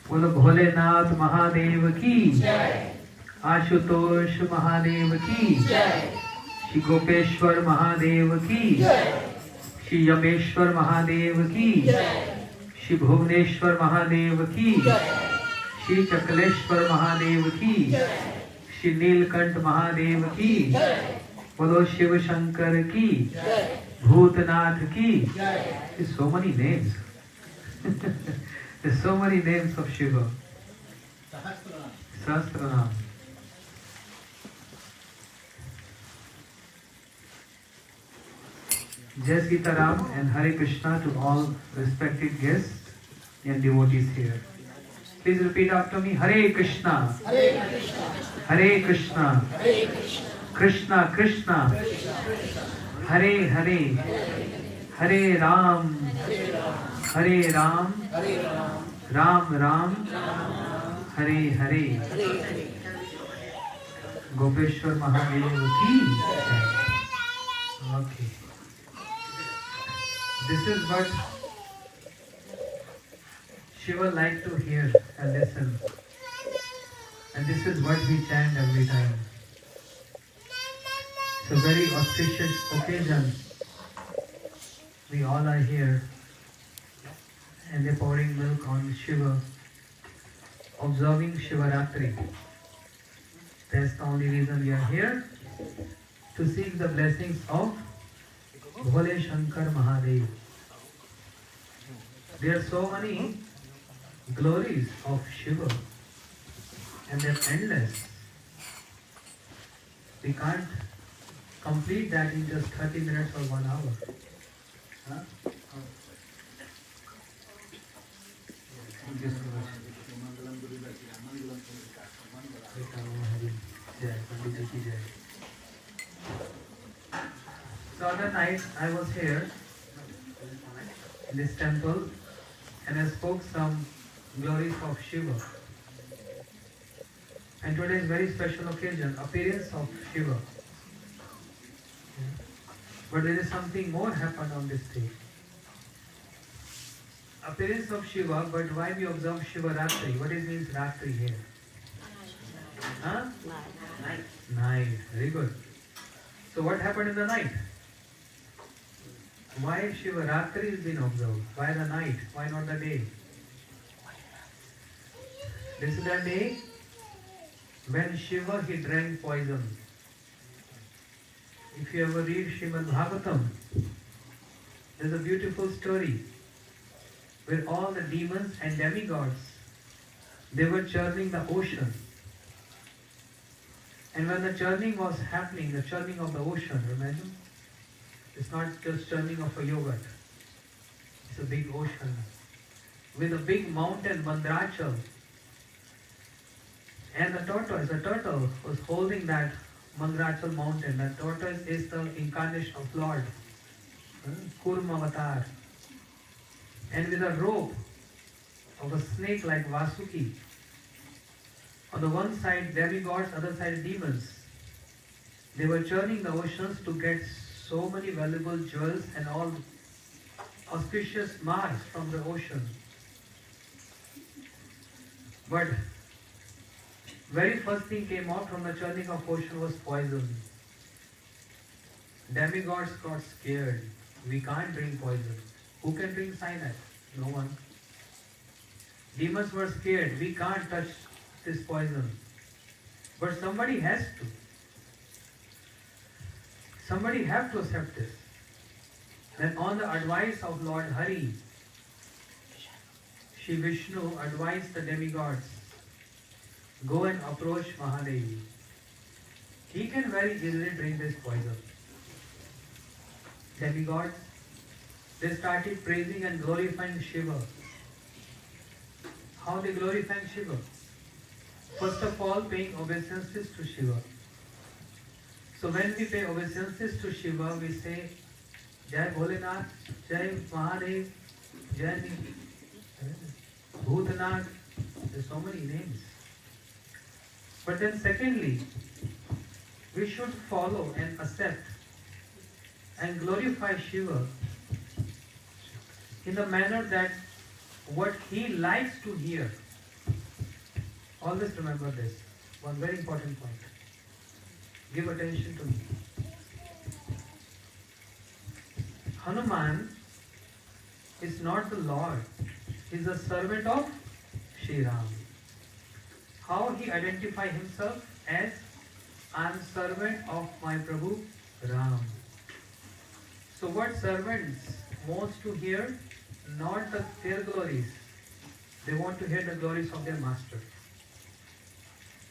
बोलो भोलेनाथ महादेव की जय, आशुतोष महादेव की जय, श्री गोपेश्वर महादेव की जय, श्री यमेश्वर महादेव की जय, श्री भुवनेश्वर महादेव की जय, श्री चकलेश्वर महादेव की जय, श्री नीलकंठ महादेव की जय, बोलो शिव शंकर की जय, भूतनाथ की जय. So many names. There's so many names of Shiva. Sahasranam. Jai Sitaram and Hare Krishna to all respected guests and devotees here. Please repeat after me. Hare Krishna. Hare Krishna. Hare Krishna. Hare Krishna. Krishna Krishna. Hare Hare. Hare Ram. Hare Ram. Ram Ram. Hare Hare. Gopeshwar Mahadev ki jai. Okay. This is what Shiva liked to hear and listen. And this is what we chant every time. It's a very auspicious occasion. We all are here and they're pouring milk on Shiva, observing SivaRatri. That's the only reason we are here, to seek the blessings of Bhole Shankar Mahadev. There are so many glories of Shiva and they're endless. We can't complete that in just 30 minutes or 1 hour. Huh? So other night I was here in this temple and I spoke some glories of Shiva. And today is very special occasion, appearance of Shiva. But there is something more happened on this day. Appearance of Shiva, but why we observe SivaRatri? What it means Ratri here? Huh? Night. Night. Very good. So what happened in the night? Why SivaRatri is being observed? Why the night? Why not the day? This is the day when Shiva he drank poison. If you ever read Srimad Bhagavatam, there's a beautiful story where all the demons and demigods, they were churning the ocean. And when the churning was happening, the churning of the ocean, imagine, it's not just churning of a yogurt. It's a big ocean with a big mountain, Mandrachal. And the turtle was holding that Mandrachal mountain. That tortoise is the incarnation of Lord, Kurma Avatar. And with a rope of a snake like Vasuki, on the one side demigods, other side demons. They were churning the oceans to get so many valuable jewels and all auspicious marks from the ocean. But very first thing came out from the churning of ocean was poison. Demigods got scared. We can't drink poison. Who can drink cyanide? No one. Demons were scared. We can't touch this poison. But somebody has to. Somebody have to accept this. Then on the advice of Lord Hari, Shri Vishnu advised the demigods, go and approach Mahadevi. He can very easily drink this poison. Demigods, they started praising and glorifying Shiva. How they glorifying Shiva? First of all, paying obeisances to Shiva. So when we pay obeisances to Shiva, we say, Jai Bholenath, Jai Mahadev, Jai Bhutanath. There's so many names. But then secondly, we should follow and accept and glorify Shiva in the manner that what he likes to hear, Always remember this. One very important point. Give attention to me. Hanuman is not the Lord. He is a servant of Shri Ram. How he identifies himself? As I am servant of my Prabhu Ram. So what servants wants to hear? Not their glories. They want to hear the glories of their master.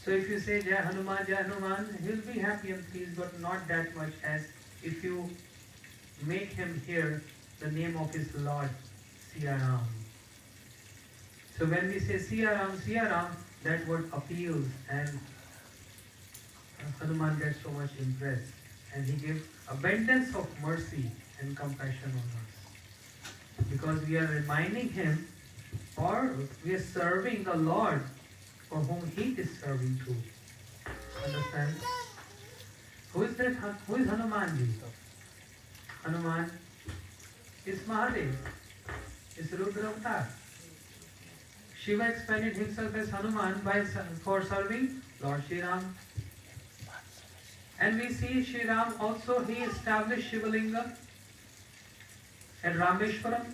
So if you say Jai Hanuman, he will be happy and pleased, but not that much as if you make him hear the name of his Lord, Siya Ram. So when we say Siya Ram, that word appeals, and Hanuman gets so much impressed, and he gives abundance of mercy and compassion on us. Because we are reminding him, or we are serving the Lord for whom he is serving to. Understand? Who is that? Who is Hanumanji? Hanuman is Mahadev, is Rudra Avatar. Shiva expanded himself as Hanuman for serving Lord Shri Ram. And we see Shri Ram also, he established Shivalinga at Rameshwaram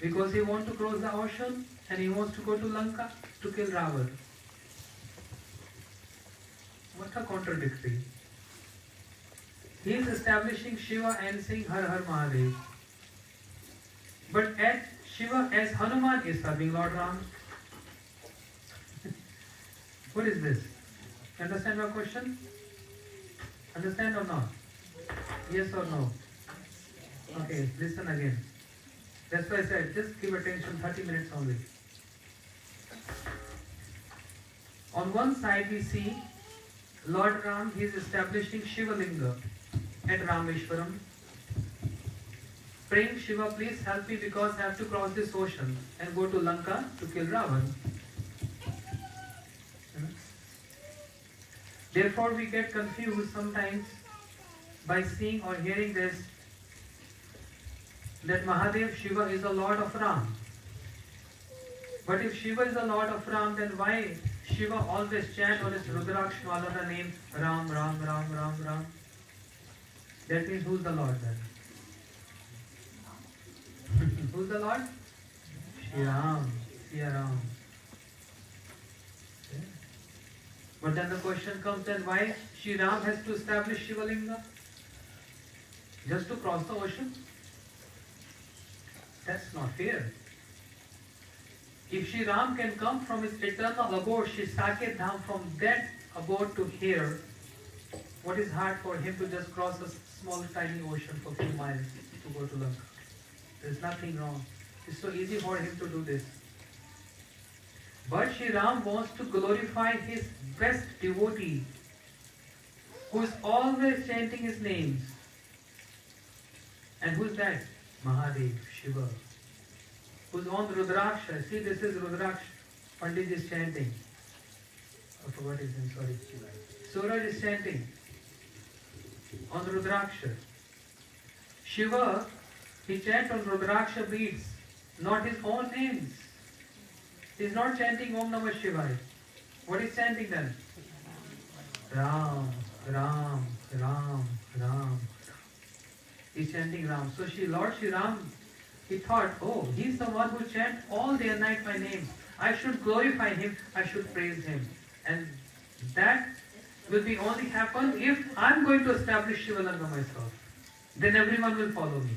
because he wants to cross the ocean and he wants to go to Lanka to kill Ravan. What a contradictory. He is establishing Shiva and saying Har Har Mahadev. But at Shiva as Hanuman is serving Lord Ram. What is this? Understand my question? Understand or not? Yes or no? Okay, listen again. That's why I said just give attention 30 minutes only. On one side we see Lord Ram, he is establishing Shivalinga at Rameshwaram. Praying, Shiva, please help me because I have to cross this ocean and go to Lanka to kill Ravan. Therefore we get confused sometimes by seeing or hearing this, that Mahadev Shiva is the Lord of Ram. But if Shiva is the Lord of Ram, then why Shiva always chant on his Rudrakshmala the name Ram, Ram, Ram, Ram, Ram? That means who's the Lord then? Who's the Lord? Shri Ram, Siya Ram. Okay. But then the question comes, then why Shri Ram has to establish Shivalinga? Just to cross the ocean? That's not fair. If Shri Ram can come from his eternal abode, Shri Saket Dham, from that abode to here, what is hard for him to just cross a small tiny ocean for a few miles to go to Lanka? There is nothing wrong. It's so easy for him to do this. But Shri Ram wants to glorify his best devotee, who is always chanting his names. And who is that? Mahadev, Shiva. Who's on Rudraksha. See, this is Rudraksha. Pandit is chanting. I forgot his name, sorry. Suraj is chanting on Rudraksha. Shiva, he chants on Rudraksha beads, not his own names. He is not chanting Om Namah Shivaya. What is chanting then? Ram, Ram, Ram, Ram. He's chanting Ram. So Lord Shri Ram, he thought, oh, he's the one who chants all day and night my name. I should glorify him, I should praise him. And that will be only happen if I'm going to establish Shivalanga myself. Then everyone will follow me.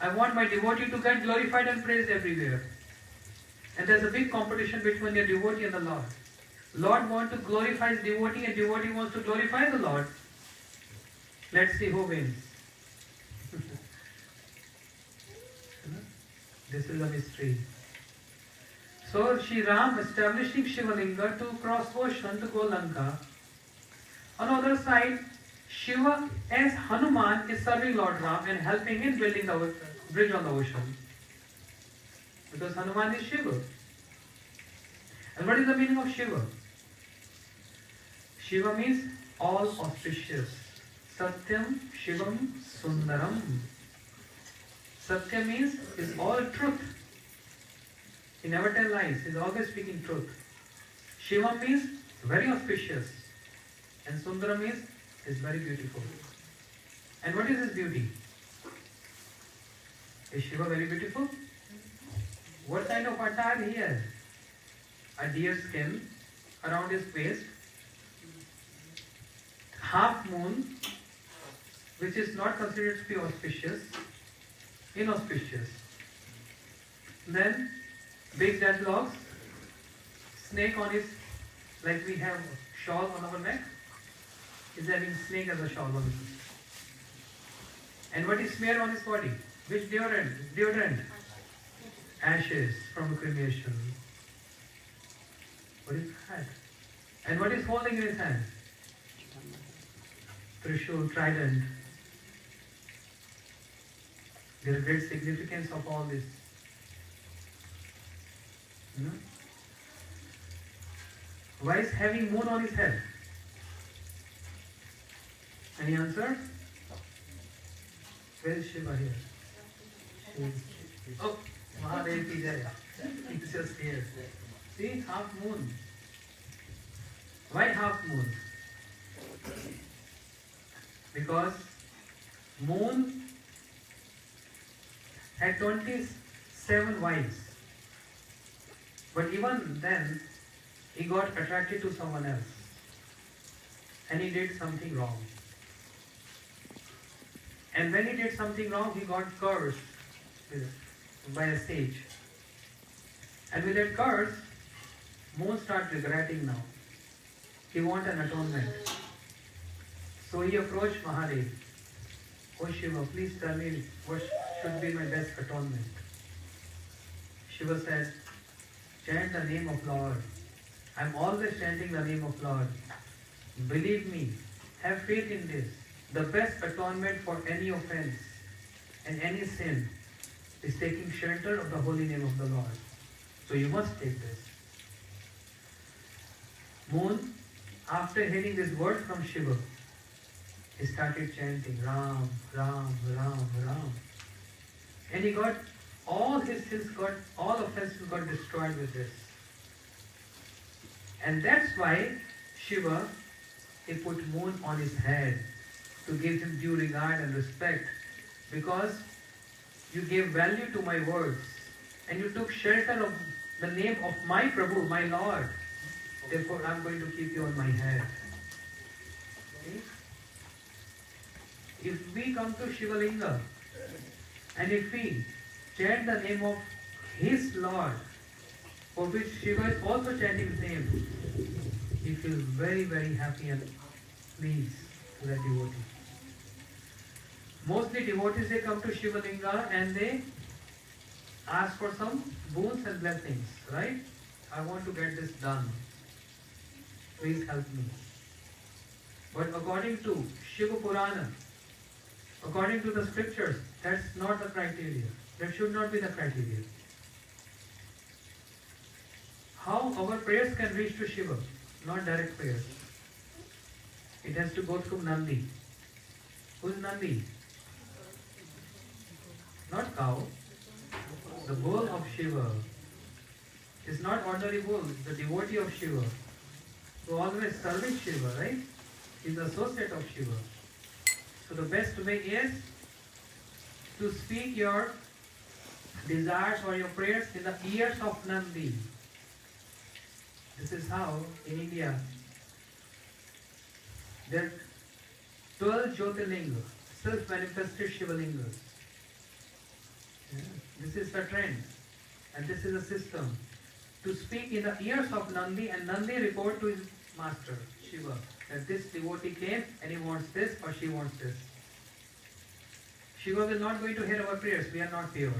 I want my devotee to get glorified and praised everywhere. And there's a big competition between your devotee and the Lord. Lord wants to glorify his devotee and devotee wants to glorify the Lord. Let's see who wins. This is a mystery. So Shri Ram establishing Shivalinga to cross ocean to go Lanka. On the other side, Shiva as Hanuman is serving Lord Ram and helping him building the bridge on the ocean. Because Hanuman is Shiva. And what is the meaning of Shiva? Shiva means all auspicious. Satyam, Shivam, Sundaram. Satya means is all truth. He never tells lies. He is always speaking truth. Shiva means very auspicious, and Sundara means is very beautiful. And what is his beauty? Is Shiva very beautiful? What kind of attire he has? A deer skin around his waist, half moon, which is not considered to be auspicious, inauspicious. Then big dead logs, snake on his, like we have shawl on our neck, is having snake as a shawl on his. And what is smeared on his body? Which deodorant? Deodorant. Ashes from a cremation. What is that? And what is holding in his hand? Trishul, trident. There is great significance of all this. Why is having moon on his head? Any answer? Where is Shiva here? Oh, Mahadev ki jai. It's just here. See, half moon. Why half moon? Because moon had 27 wives. But even then, he got attracted to someone else. And he did something wrong. And when he did something wrong, he got cursed by a sage. And with that curse, Moon started regretting now. He wants an atonement. So he approached Mahadev. Oh Shiva, please tell me what should be my best atonement. Shiva said, chant the name of Lord. I'm always chanting the name of Lord. Believe me, have faith in this. The best atonement for any offense and any sin is taking shelter of the holy name of the Lord. So you must take this. Moon, after hearing this word from Shiva, he started chanting Ram, Ram, Ram, Ram. And he got, all his sins got, all offenses got destroyed with this. And that's why Shiva, he put moon on his head to give him due regard and respect, because you gave value to my words and you took shelter of the name of my Prabhu, my Lord. Therefore, I'm going to keep you on my head. Okay? If we come to Shiva Linga and if we chant the name of his Lord, for which Shiva is also chanting his name, he feels very, very happy and pleased to that devotee. Mostly devotees, they come to Shiva Linga and they ask for some boons and blessings, right? I want to get this done. Please help me. But according to Shiva Purana, according to the scriptures, that's not the criteria. That should not be the criteria. How our prayers can reach to Shiva? Not direct prayers. It has to go through Nandi. Who's Nandi? Not cow. The bull of Shiva is not ordinary bull, the devotee of Shiva, who always serves Shiva, right? He's the associate of Shiva. So the best way is to speak your desires or your prayers in the ears of Nandi. This is how in India there are 12 Jyotirlinga, self-manifested Shiva Lingas. This is the trend and this is a system. To speak in the ears of Nandi, and Nandi report to his master, Shiva, that this devotee came and he wants this or she wants this. Shiva will not going to hear our prayers, we are not pure.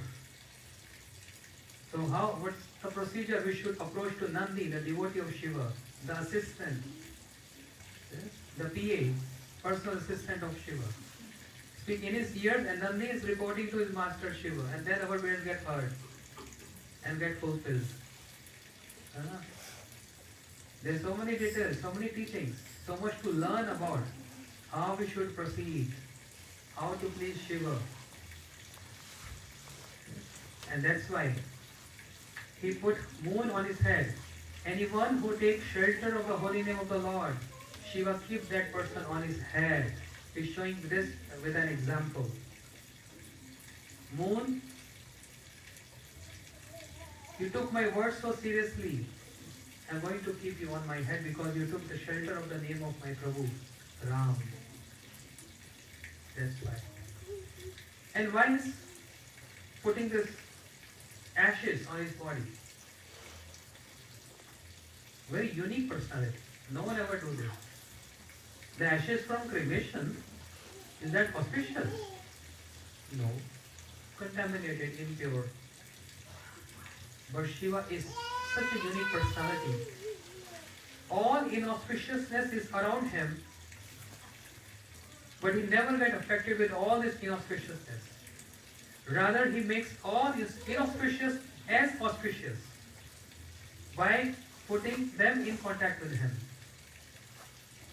So what's the procedure? We should approach to Nandi, the devotee of Shiva, the assistant, the PA, personal assistant of Shiva. Speak in his ears and Nandi is reporting to his master Shiva, and then our prayers get heard and get fulfilled. There are so many details, so many teachings, so much to learn about how we should proceed, how to please Shiva. And that's why he put moon on his head Anyone who takes shelter of the holy name of the Lord, Shiva keeps that person on his head. He's showing this with an example. Moon, you took my word so seriously. I'm going to keep you on my head because you took the shelter of the name of my Prabhu, Ram. That's why. And why is putting this ashes on his body? Very unique personality. No one ever do this. The ashes from cremation, is that auspicious? No. Contaminated, impure. But Shiva is such a unique personality. All inauspiciousness is around him, but he never gets affected with all this inauspiciousness. Rather, he makes all his inauspicious as auspicious by putting them in contact with him.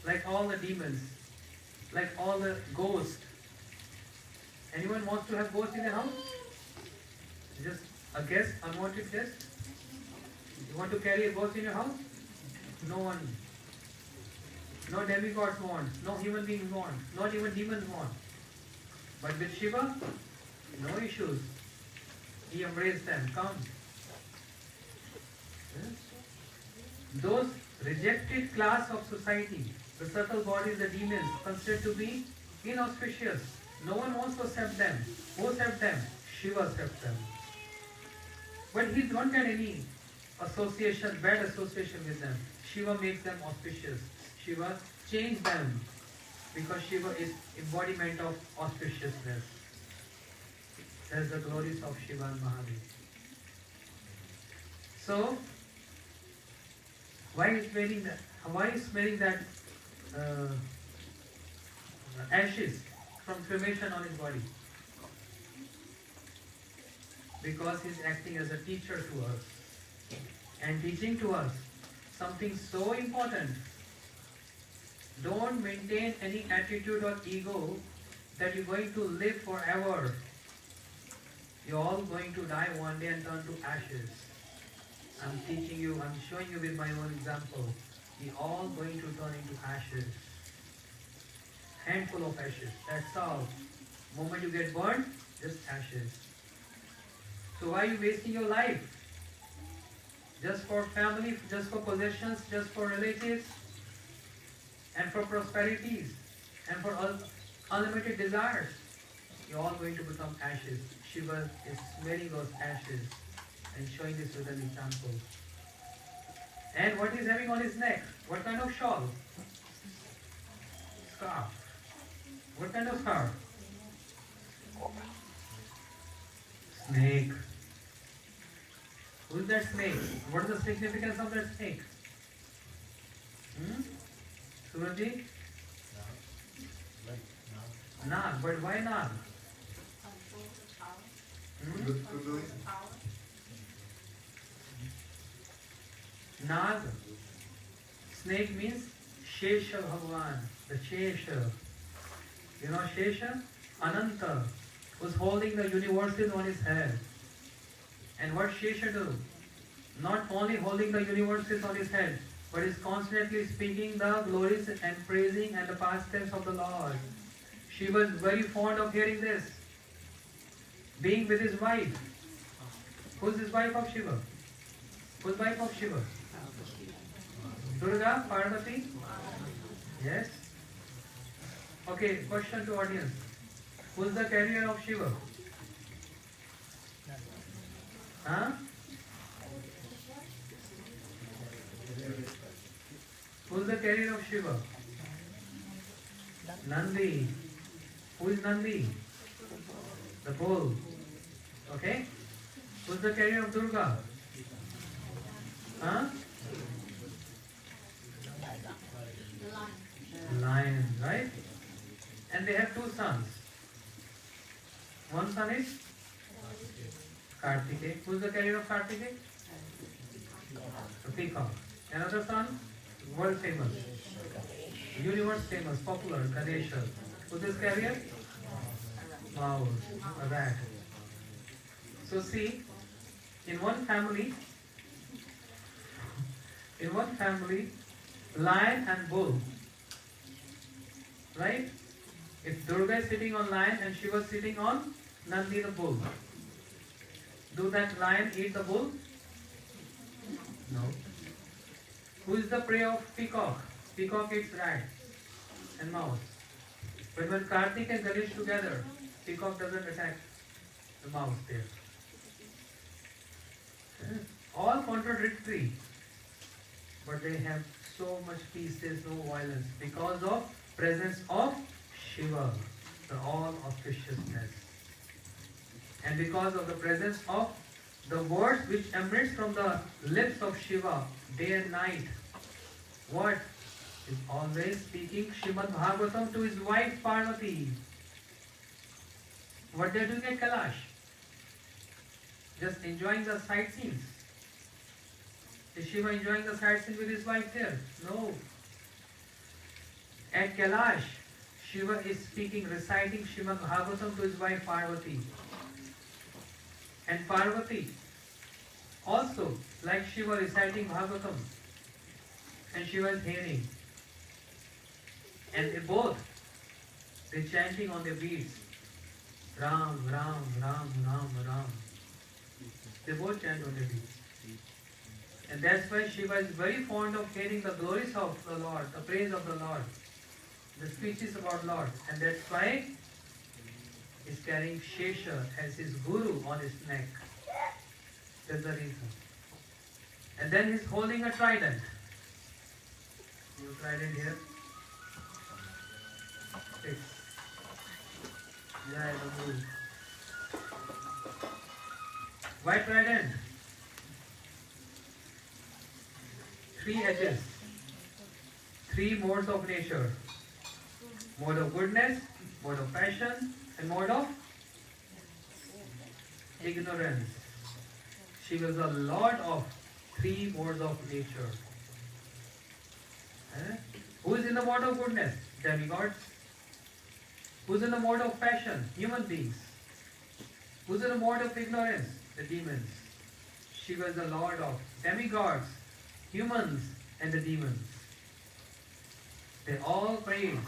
Like all the demons, like all the ghosts. Anyone wants to have ghosts in their house? Just a guest, unwanted guest? You want to carry a ghost in your house? No one. No demigods want, no human beings want, not even demons want. But with Shiva, no issues. He embraced them. Come. Those rejected class of society, the subtle bodies, the demons, considered to be inauspicious. No one wants to accept them. Who accept them? Shiva accepts them. But he don't get any association, bad association with them. Shiva makes them auspicious. Shiva changed them because Shiva is embodiment of auspiciousness. That's the glories of Shiva and Mahadev. So, why is smelling that? Why is smelling that ashes from cremation on his body? Because he's acting as a teacher to us and teaching to us something so important. Don't maintain any attitude or ego that you're going to live forever. You're all going to die one day and turn to ashes. I'm teaching you, I'm showing you with my own example. We're all going to turn into ashes. Handful of ashes, that's all. The moment you get burned, just ashes. So why are you wasting your life? Just for family, just for possessions, just for relatives, and for prosperities, and for unlimited desires. You're all going to become ashes. Shiva is smelling those ashes and showing this with an example. And what he's having on his neck? What kind of shawl? Scarf. What kind of scarf? Snake. Who is that snake? What is the significance of that snake? Surajji? Nag. But why Nag? Nag. Snake means Shesha Bhagavan, the Shesha. You know Shesha? Ananta, who's holding the universes on his head. And what Shesha do? Not only holding the universes on his head, but is constantly speaking the glories and praising and the pastimes of the Lord. Shiva is very fond of hearing this. Being with his wife. Who's his wife of Shiva? Who's wife of Shiva? Durga, Parvati? Yes? Okay, question to audience. Who's the carrier of Shiva? Huh? Who's the carrier of Shiva? Nandi. Who is Nandi? The bull. Okay? Who's the carrier of Durga? Huh? Lion, right? And they have two sons. One son is Kartikeya. Who's the carrier of Kartikeya? The peacock. Another son, world famous, universe famous, popular, Ganesha. Who's this carrier? Mouse, a rat. So see, in one family, in one family, lion and bull. Right? If Durga is sitting on lion and Shiva is sitting on Nandi the bull, do that lion eat the bull? No. Who is the prey of peacock? Peacock eats rat and mouse. But when Kartik and Ganesh together, peacock doesn't attack the mouse there. All contradictory, but they have so much peace, there is no violence because of presence of Shiva, the all auspiciousness, and because of the presence of the words which emanates from the lips of Shiva day and night. What? Is always speaking Srimad Bhagavatam to his wife Parvati. What they are doing at Kailash? Just enjoying the sightseeing. Is Shiva enjoying the sightseeing with his wife there? No. At Kailash, Shiva is speaking, reciting Srimad Bhagavatam to his wife Parvati. And Parvati also, like Shiva reciting Bhagavatam, and Shiva is hearing. And they chanting on their beads. Ram, Ram, Ram, Ram, Ram. They both chant on their beads. And that's why Shiva is very fond of hearing the glories of the Lord, the praise of the Lord, the speeches about Lord. And that's why he's carrying Shesha as his guru on his neck. That's the reason. And then he's holding a trident. You trident here. 6. Jai Babu. White trident. 3 edges. 3 modes of nature. Mode of goodness, mode of passion, and mode of ignorance. She was a lord of 3 modes of nature. Who is in the mode of goodness? Demigods. Who is in the mode of passion? Human beings. Who is in the mode of ignorance? The demons. She was the lord of demigods, humans, and the demons. They all praise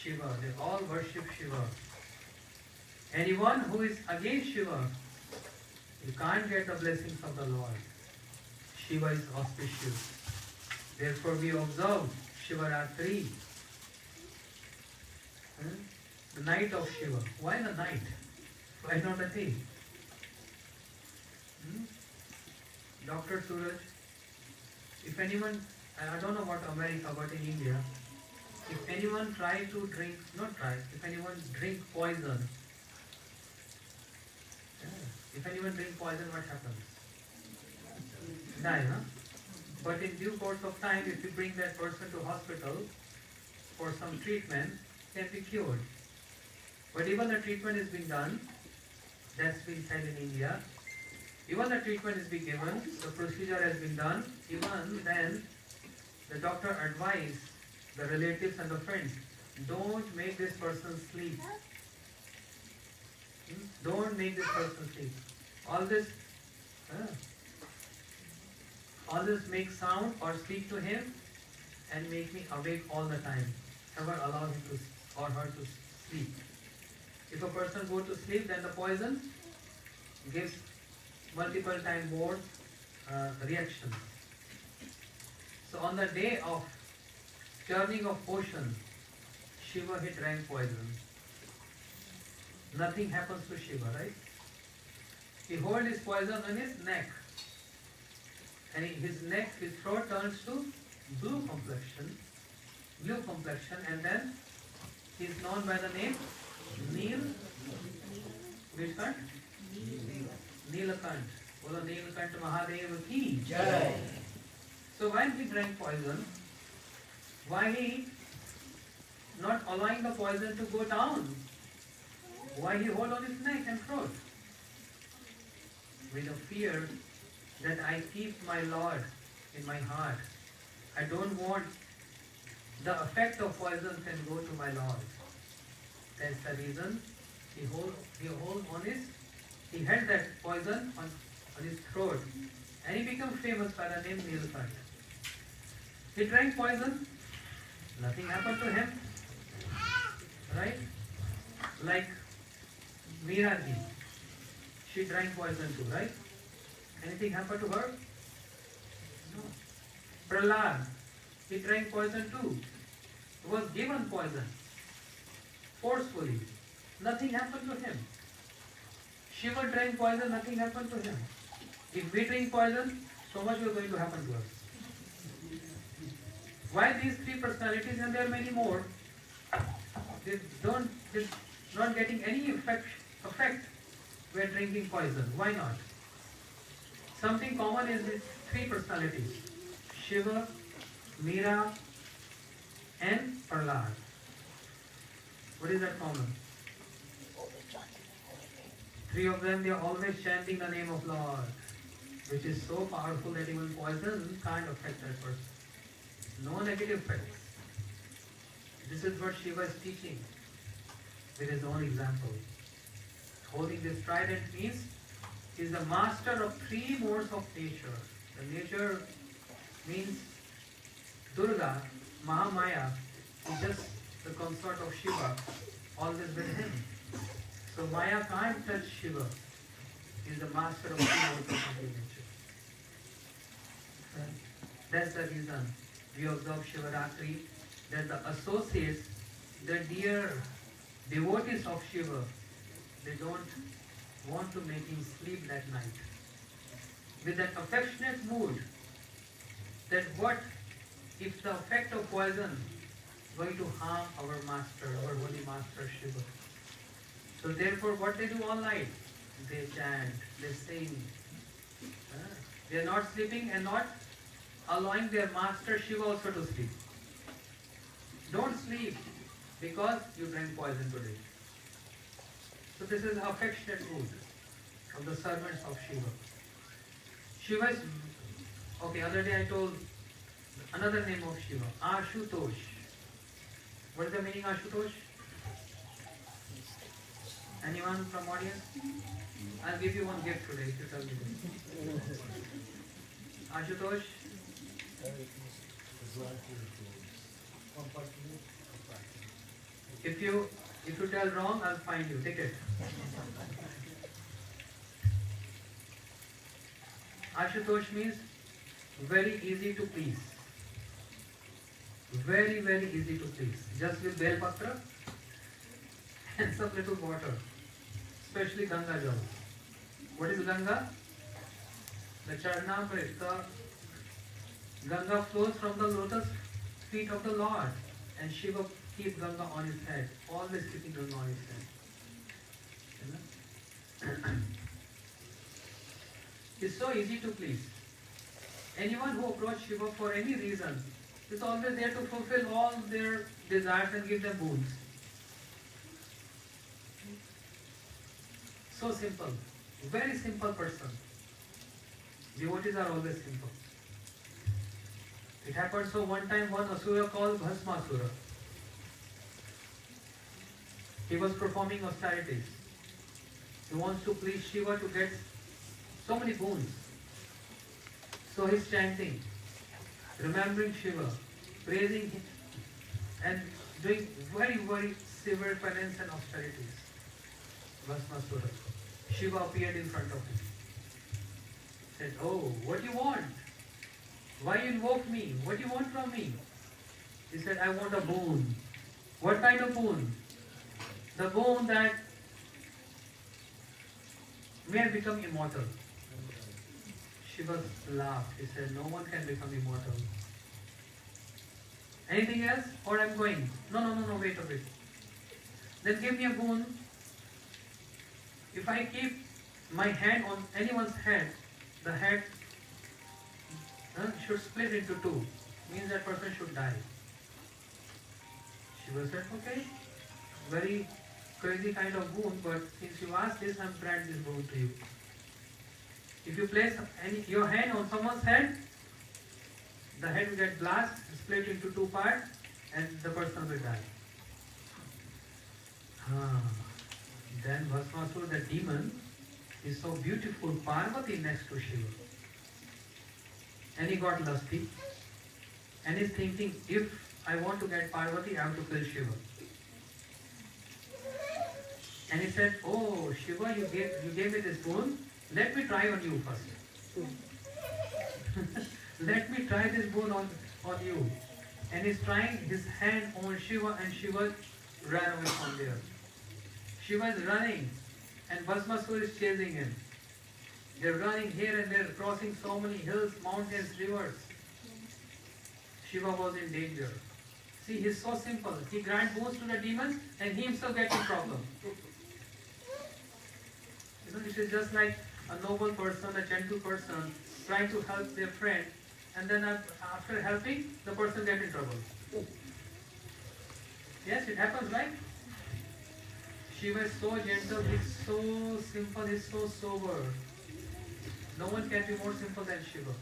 Shiva. They all worship Shiva. Anyone who is against Shiva, you can't get the blessings of the Lord. Shiva is auspicious. Therefore we observe SivaRatri. The night of Shiva. Why the night? Why not the day? Dr. Suraj, if anyone, I don't know about America, but in India, if anyone try to drink, if anyone drink poison, if anyone drink poison, what happens? Die, huh? But in due course of time, if you bring that person to hospital for some treatment, can be cured. But even the treatment is being done, that's been said in India, even the treatment is being given, the procedure has been done, even then the doctor advised the relatives and the friends, don't make this person sleep. Don't make this person sleep. Always make sound or speak to him and make me awake all the time. Never allow him to or her to sleep. If a person go to sleep, then the poison gives multiple times more reaction. So on the day of churning of ocean, Shiva he drank poison. Nothing happens to Shiva, right? He holds his poison on his neck. And his throat turns to blue complexion, and then he is known by the name Nilakant. Nilakant. Bolo Nilakant Mahadev ki Jai. So when he drank poison, why he not allowing the poison to go down? Why he hold on his neck and throat? With a fear that I keep my Lord in my heart. I don't want the effect of poison can go to my Lord. That's the reason he held that poison on his throat, and he became famous by the name Nilakant. He drank poison, nothing happened to him. Right? Like Meera ji, she drank poison too, right? Anything happened to her? No. Prahlad, he drank poison too. He was given poison forcefully. Nothing happened to him. Shiva drank poison, nothing happened to him. If we drink poison, so much is going to happen to us. Why these three personalities, and there are many more, they're not getting any effect when drinking poison. Why not? Something common is these three personalities: Shiva, Meera, and Prahlad. What is that common? Three of them, they are always chanting the name of Lord, which is so powerful that even poison can't affect that person. No negative effects. This is what Shiva is teaching with his own example. Holding this trident means he is the master of three modes of nature. The nature means Durga, Mahamaya, is just the consort of Shiva, always with him. So Maya can't touch Shiva. He is the master of three modes of nature. That's the reason we observe SivaRatri, that the associates, the dear devotees of Shiva, they don't want to make him sleep that night. With that affectionate mood, that what if the effect of poison is going to harm our master, our holy master Shiva. So therefore what they do all night? They chant, they sing. They are not sleeping and not allowing their master Shiva also to sleep. Don't sleep because you drank poison today. So this is affectionate mood of the servants of Shiva. Shiva is, okay, other day I told another name of Shiva, Ashutosh. What is the meaning Ashutosh? Anyone from audience? I'll give you one gift today if you tell me this. Ashutosh? If you tell wrong, I'll find you. Take it. Ashutosh means very easy to please. Very, very easy to please. Just with bel patra and some little water. Especially Ganga Jal. What is Ganga? The Charnamrit. The Ganga flows from the lotus feet of the Lord, and Shiva keeps Ganga on his head, always keeping Ganga on his head. It's so easy to please. Anyone who approaches Shiva for any reason is always there to fulfill all their desires and give them boons. So simple, very simple person. Devotees are always simple. It happened so one time one Asura called Bhasmasura. He was performing austerities. He wants to please Shiva to get so many boons. So he's chanting, remembering Shiva, praising him, and doing very, very severe penance and austerities. Bhasmasura. Shiva appeared in front of him. Said, "Oh, what do you want? Why you invoke me? What do you want from me?" He said, "I want a boon." What kind of boon? The boon that may I become immortal. Shiva laughed. He said, "No one can become immortal." Anything else? Or I'm going? No, wait a bit. Then give me a boon. If I keep my hand on anyone's head, the head should split into two. Means that person should die. Shiva said, "Okay, very crazy kind of boon, but since you asked this, I'm granting this boon to you. If you place your hand on someone's head, the head will get blasted, split into two parts, and the person will die." Then Bhasmasura, the demon, is so beautiful, Parvati next to Shiva. And he got lusty. And he's thinking, if I want to get Parvati, I have to kill Shiva. And he said, oh Shiva, you gave me this boon. Let me try on you first. Let me try this boon on you. And he's trying his hand on Shiva, and Shiva ran away from there. Shiva is running and Bhasmasur is chasing him. They're running here and there, crossing so many hills, mountains, rivers. Shiva was in danger. See, he's so simple. He grants boons to the demons and he himself gets in problem. It is just like a noble person, a gentle person trying to help their friend, and then after helping, the person gets in trouble. Yes, it happens, right? Shiva is so gentle, he's so simple, he's so sober. No one can be more simple than Shiva.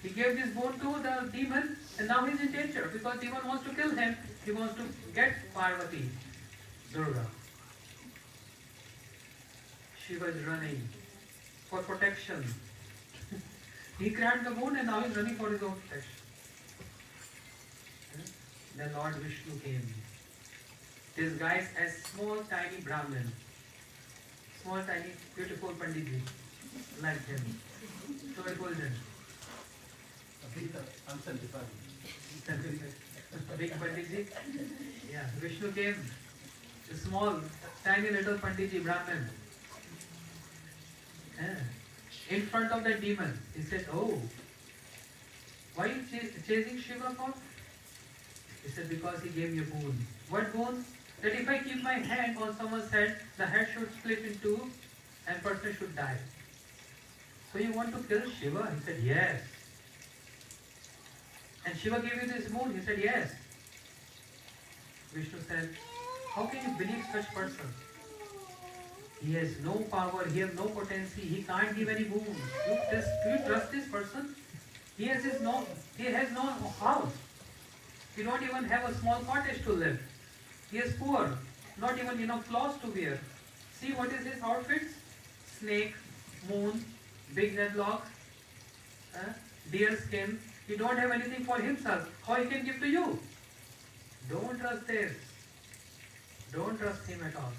He gave this boon to the demon, and now he's in danger because demon wants to kill him. He wants to get Parvati, Durga. Shiva is running for protection. He granted the boon and now he's running for his own protection. Then Lord Vishnu came, disguised as small tiny Brahmin, small tiny beautiful Panditji, like him. So it was him. Big Panditji. Yeah, Vishnu came, a small, tiny little Panditji Brahmin. In front of the demon. He said, oh, why are you chasing Shiva for? He said, because he gave me a boon. What boon? That if I keep my hand on someone's head, the head should split in two and person should die. So you want to kill Shiva? He said, yes. And Shiva gave you this boon? He said, yes. Vishnu said, how can you believe such person? He has no power, he has no potency, he can't give any boon. Do you trust this person? He has no house. He don't even have a small cottage to live. He is poor, not even clothes to wear. See what is his outfits? Snake, moon, big deadlock, deer skin. He don't have anything for himself. How he can give to you? Don't trust this. Don't trust him at all.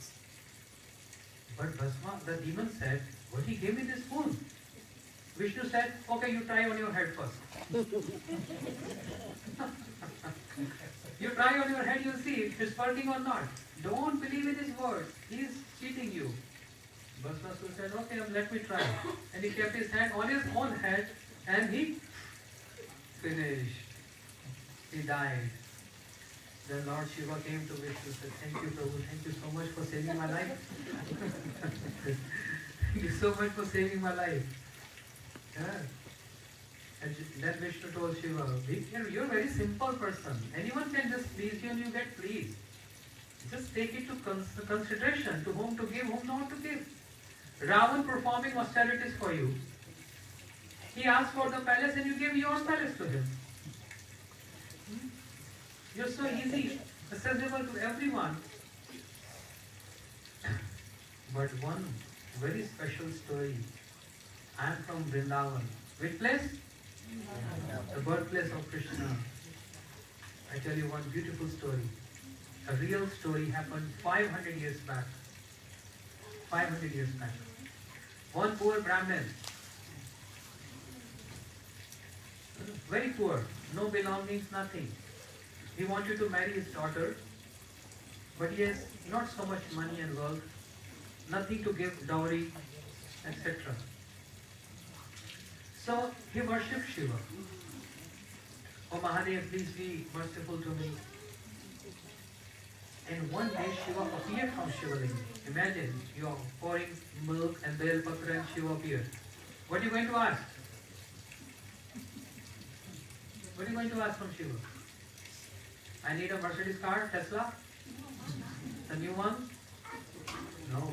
But Bhasma, the demon said, what he gave me this boon? Vishnu said, okay, you try on your head first. You try on your head, you'll see if it's working or not. Don't believe in his words. He is cheating you. Bhasmasur said, okay, let me try. And he kept his hand on his own head and he finished. He died. Then Lord Shiva came to Vishnu and said, thank you Prabhu, thank you so much for saving my life. Thank you so much for saving my life. Yeah. And then Vishnu told Shiva, you're a very simple person. Anyone can just please you and you get pleased. Just take it to consideration, to whom to give, whom not to give. Ravan performing austerities for you. He asked for the palace and you gave your palace to him. You're so easy, accessible to everyone. But one very special story. I am from Vrindavan. Which place? The birthplace of Krishna. I tell you one beautiful story. A real story happened 500 years back. 500 years back. One poor Brahmin, very poor, no belongings, nothing. He wanted to marry his daughter, but he has not so much money and wealth, nothing to give dowry, etc. So he worshipped Shiva. Oh Mahadev, please be merciful to me. And one day Shiva appeared from Shivalinga. Imagine, you are pouring milk and bel patra and Shiva appeared. What are you going to ask? What are you going to ask from Shiva? I need a Mercedes car, Tesla? The new one? No.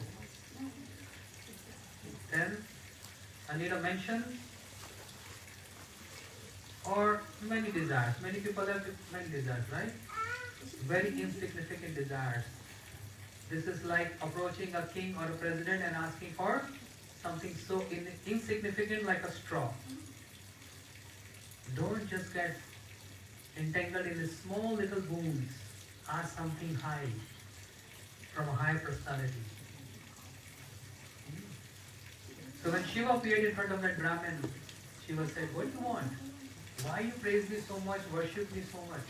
Then, I need a mansion? Or many desires. Many people have many desires, right? Very insignificant desires. This is like approaching a king or a president and asking for something so insignificant like a straw. Don't just get entangled in the small little wounds. Ask something high from a high personality. So when Shiva appeared in front of that Brahmin, Shiva said, what do you want? Why you praise me so much, worship me so much?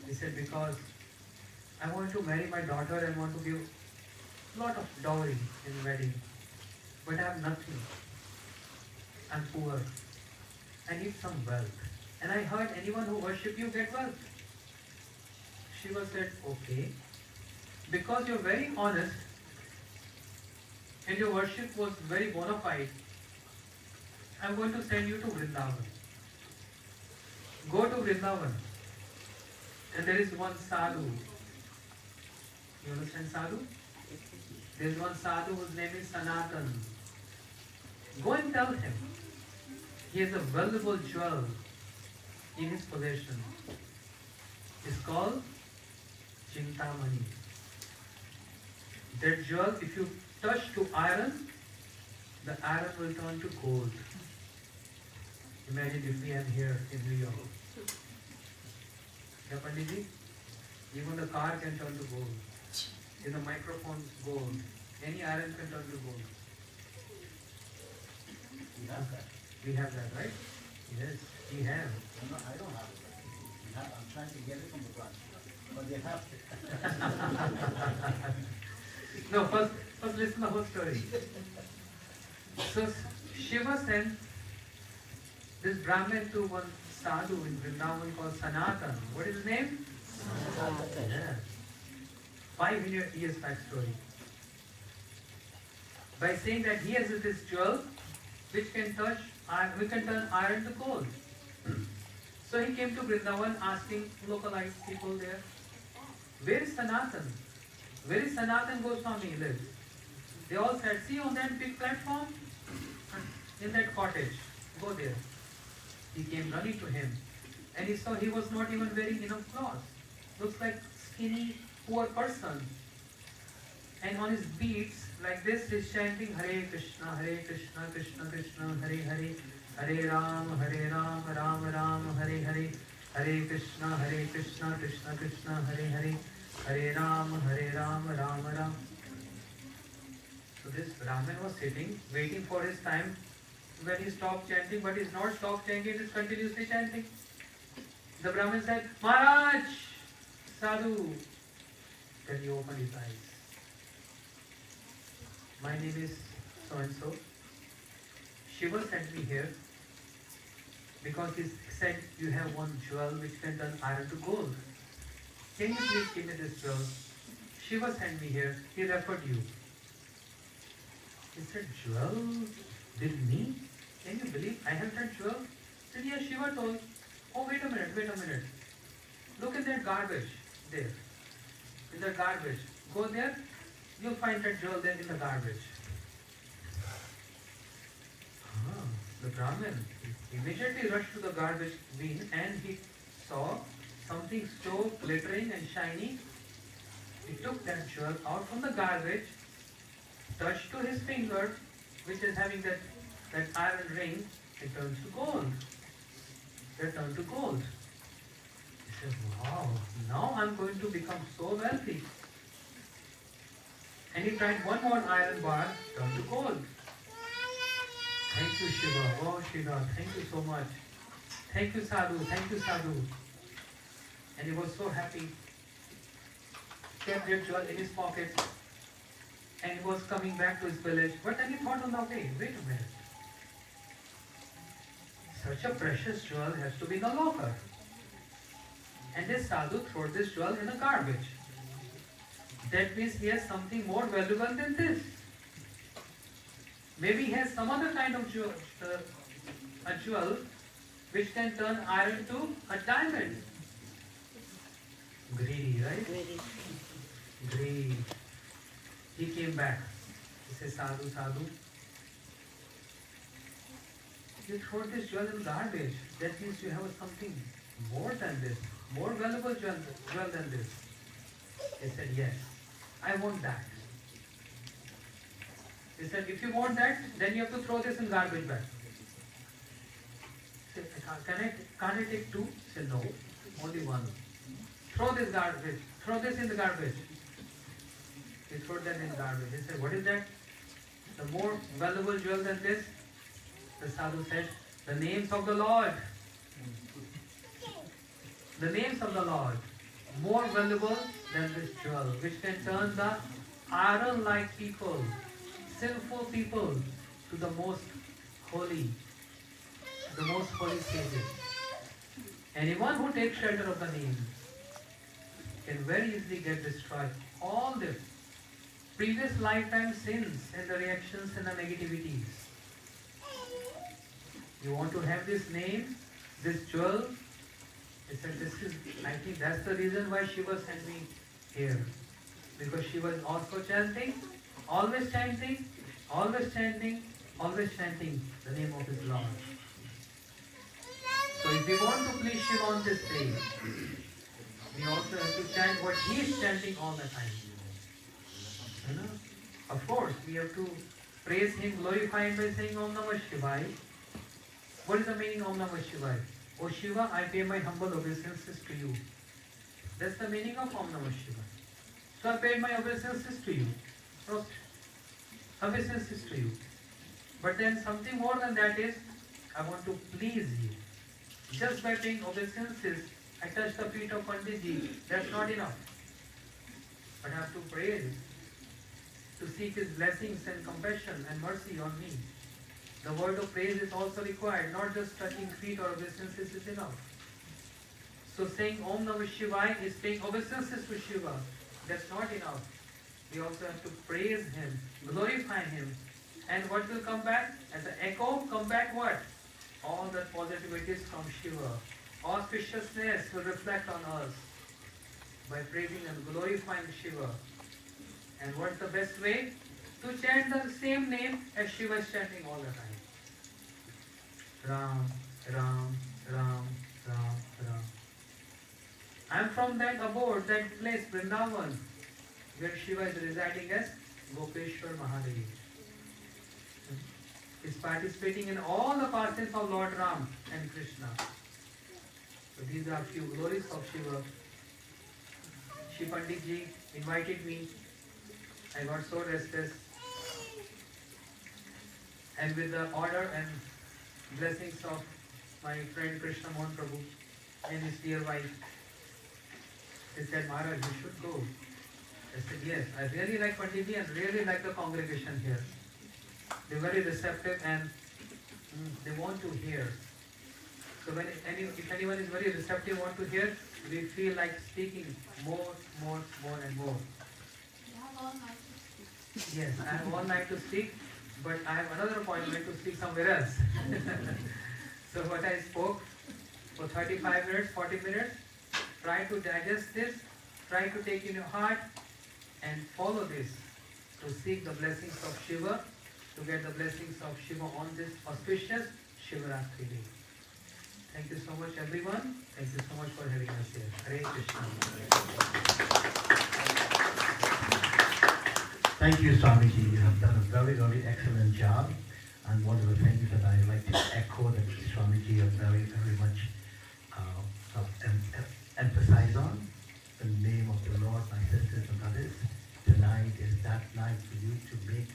He said, because I want to marry my daughter and want to give a lot of dowry in wedding. But I have nothing. I'm poor. I need some wealth. And I heard anyone who worship you get wealth. Shiva said, okay. Because you're very honest and your worship was very bona fide, I'm going to send you to Vrindavan. Go to Vrindavan. And there is one sadhu. You understand sadhu? There is one sadhu whose name is Sanatan. Go and tell him he has a valuable jewel in his possession. It's called Chintamani. That jewel, if you touch to iron, the iron will turn to gold. Imagine if we are here in New York. Yeah, Panditji? Even the car can turn to gold. In the microphone, gold. Any iron can turn to gold. We have that. We have that, right? Yes, we have. No, I don't have it. We have, I'm trying to get it from the branch. But they have it. No, first listen to the whole story. So Shiva sent this Brahmin to one sadhu in Vrindavan called Sanatan. What is his name? Sanatan. Yeah. 500 years back story. By saying that he has this jewel which can touch, we can turn iron to gold. So he came to Vrindavan asking localized people there, where is Sanatan? Where is Sanatan Goswami lives? They all said, see on that big platform? In that cottage. Go there. He came running to him. And he saw he was not even wearing enough clothes. Looks like skinny, poor person. And on his beats, like this, he's chanting Hare Krishna, Krishna Krishna, Hare Hare, Hare Ram, Ram Ram, Hare Hare, Hare Krishna, Krishna Krishna, Hare Hare, Hare Ram, Ram Ram. So this Brahmin was sitting, waiting for his time when he stopped chanting, but he's not stopped chanting, he's continuously chanting. The Brahmin said, Maharaj, Sadhu. Then he opened his eyes. My name is so-and-so. Shiva sent me here because he said you have one jewel which can turn iron to gold. Can you please give me this jewel? Shiva sent me here. He referred you. He said, jewel? Did me? Can you believe I have that jewel? He said, yes, Shiva told. Oh, wait a minute. Look at that garbage there. In the garbage. Go there. You'll find that jewel there in the garbage. The Brahmin immediately rushed to the garbage bin and he saw something so glittering and shiny. He took that jewel out from the garbage, touched to his finger, which is having that iron ring, it turns to gold. It turned to gold. He said, wow, now I'm going to become so wealthy. And he tried one more iron bar, turned to gold. Thank you, Shiva. Oh, Shiva, thank you so much. Thank you, Sadhu. And he was so happy. Kept that jewel in his pocket. And he was coming back to his village. But then he thought on the way, wait a minute. Such a precious jewel has to be in the locker. And this Sadhu threw this jewel in the garbage. That means he has something more valuable than this. Maybe he has some other kind of jewel, a jewel which can turn iron to a diamond. Greedy, right? Greed. He came back. He said, Sadhu, you throw this jewel in garbage. That means you have something more than this, more valuable jewel than this. He said, yes, I want that. He said, if you want that, then you have to throw this in garbage bag. He said, I Can't I take two? He said, no, only one. Throw this garbage. Throw this in the garbage. He threw that in the garbage. He said, what is that? The more valuable jewel than this? The sadhu said, the names of the Lord. The names of the Lord. More valuable than this jewel, which can turn the iron-like people, sinful people, to the most holy savior. Anyone who takes shelter of the name can very easily get destroyed. All the previous lifetime sins and the reactions and the negativities. You want to have this name, this jewel? He said, I think that's the reason why Shiva sent me here. Because she was also chanting, always chanting, always chanting, always chanting the name of his Lord. So if we want to please Shiva on this day, we also have to chant what he is chanting all the time. You know? Of course, we have to praise him, glorify him by saying Om Namah Shivaya. What is the meaning of Om Namah Shivaya? O Shiva, I pay my humble obeisances to you. That's the meaning of Om Namah Shivaya. So I paid my obeisances to you. First, obeisances to you. But then something more than that is, I want to please you. Just by paying obeisances, I touch the feet of Panditji. That's not enough. But I have to praise, to seek his blessings and compassion and mercy on me. The word of praise is also required, not just touching feet or obeisances is enough. So saying Om Namah Shivaya is paying obeisances to Shiva. That's not enough. We also have to praise him, glorify him. And what will come back? As an echo, come back what? All that positivities from Shiva. Auspiciousness will reflect on us by praising and glorifying Shiva. And what's the best way? To chant the same name as Shiva is chanting all the time. Ram, Ram, Ram, Ram, Ram. I am from that abode, that place, Vrindavan, where Shiva is residing as Gopeshwar Mahadev. He is participating in all the pastimes of Lord Ram and Krishna. So these are few glories of Shiva. Shri Panditji invited me. I got so restless. And with the order and blessings of my friend Krishna Mohan Prabhu and his dear wife, they said, Maharaj, you should go. I said, yes, I really like Panditji and really like the congregation here. They're very receptive and they want to hear. So when if anyone is very receptive, want to hear, we feel like speaking more and more. You have all night to speak. Yes, I have one night to speak, but I have another appointment to speak somewhere else. So what I spoke for 35 minutes, 40 minutes, try to digest this, try to take in your heart and follow this to seek the blessings of Shiva, to get the blessings of Shiva on this auspicious SivaRatri day. Thank you so much everyone. Thank you so much for having us here. Hare Krishna. Thank you, Swamiji. You have done a very, very excellent job. And one of the things that I like to echo that Swamiji have very, very much emphasize on, the name of the Lord, my sisters and brothers. Tonight is that night for you to make